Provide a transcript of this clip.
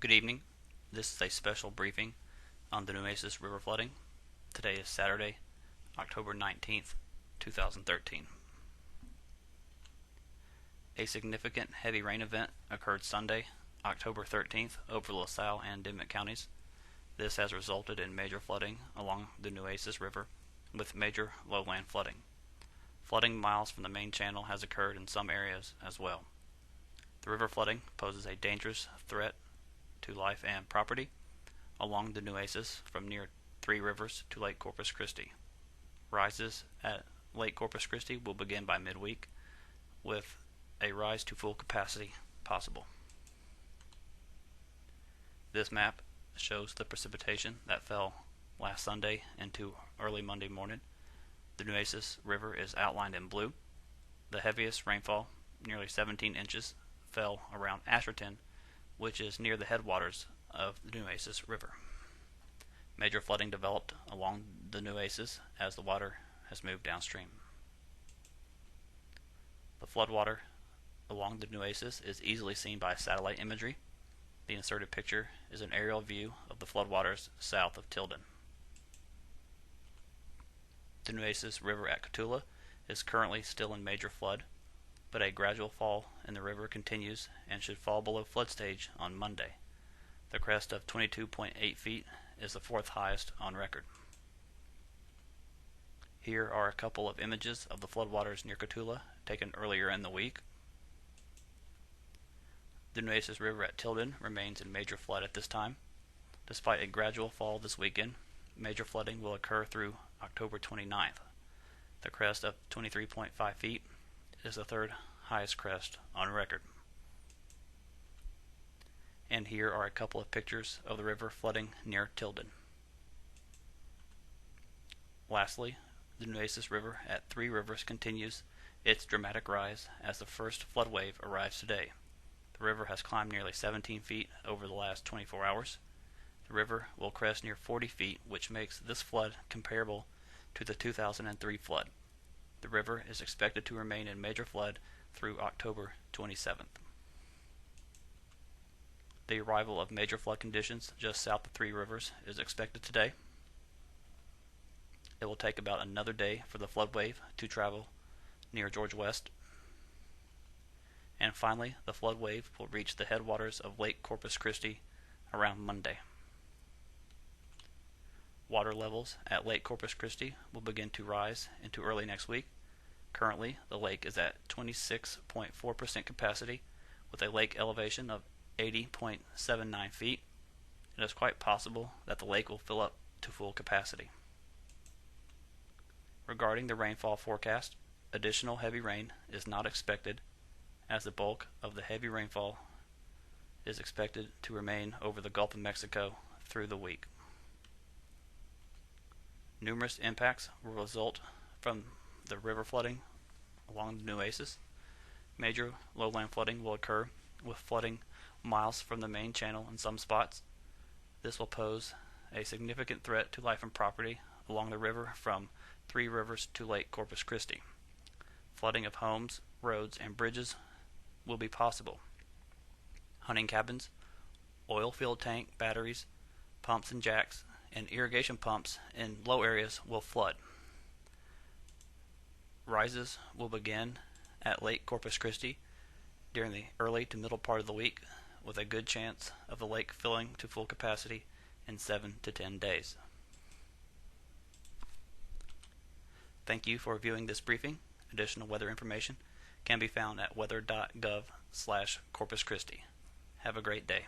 Good evening. This is a special briefing on the Nueces River flooding. Today is Saturday, October 19th, 2013. A significant heavy rain event occurred Sunday, October 13th over LaSalle and Dimmitt counties. This has resulted in major flooding along the Nueces River with major lowland flooding. Flooding miles from the main channel has occurred in some areas as well. The river flooding poses a dangerous threat to life and property along the Nueces from near Three Rivers to Lake Corpus Christi. Rises at Lake Corpus Christi will begin by midweek, with a rise to full capacity possible. This map shows the precipitation that fell last Sunday into early Monday morning. The Nueces River is outlined in blue. The heaviest rainfall, nearly 17 inches, fell around Asherton, which is near the headwaters of the Nueces River. Major flooding developed along the Nueces as the water has moved downstream. The floodwater along the Nueces is easily seen by satellite imagery. The inserted picture is an aerial view of the floodwaters south of Tilden. The Nueces River at Cotulla is currently still in major flood, but a gradual fall in the river continues and should fall below flood stage on Monday. The crest of 22.8 feet is the fourth highest on record. Here are a couple of images of the floodwaters near Cotulla taken earlier in the week. The Nueces River at Tilden remains in major flood at this time. Despite a gradual fall this weekend, major flooding will occur through October 29th. The crest of 23.5 feet is the third highest crest on record. And here are a couple of pictures of the river flooding near Tilden. Lastly, the Nueces River at Three Rivers continues its dramatic rise as the first flood wave arrives today. The river has climbed nearly 17 feet over the last 24 hours. The river will crest near 40 feet, which makes this flood comparable to the 2003 flood. The river is expected to remain in major flood through October 27th. The arrival of major flood conditions just south of Three Rivers is expected today. It will take about another day for the flood wave to travel near George West. And finally, the flood wave will reach the headwaters of Lake Corpus Christi around Monday. Water levels at Lake Corpus Christi will begin to rise into early next week. Currently, the lake is at 26.4% capacity with a lake elevation of 80.79 feet. It is quite possible that the lake will fill up to full capacity. Regarding the rainfall forecast, additional heavy rain is not expected as the bulk of the heavy rainfall is expected to remain over the Gulf of Mexico through the week. Numerous impacts will result from the river flooding along the Nueces. Major lowland flooding will occur, with flooding miles from the main channel in some spots. This will pose a significant threat to life and property along the river from Three Rivers to Lake Corpus Christi. Flooding of homes, roads, and bridges will be possible. Hunting cabins, oil field tank batteries, pumps and jacks, and irrigation pumps in low areas will flood. Rises will begin at Lake Corpus Christi during the early to middle part of the week, with a good chance of the lake filling to full capacity in 7 to 10 days. Thank you for viewing this briefing. Additional weather information can be found at weather.gov/Corpus Christi. Have a great day.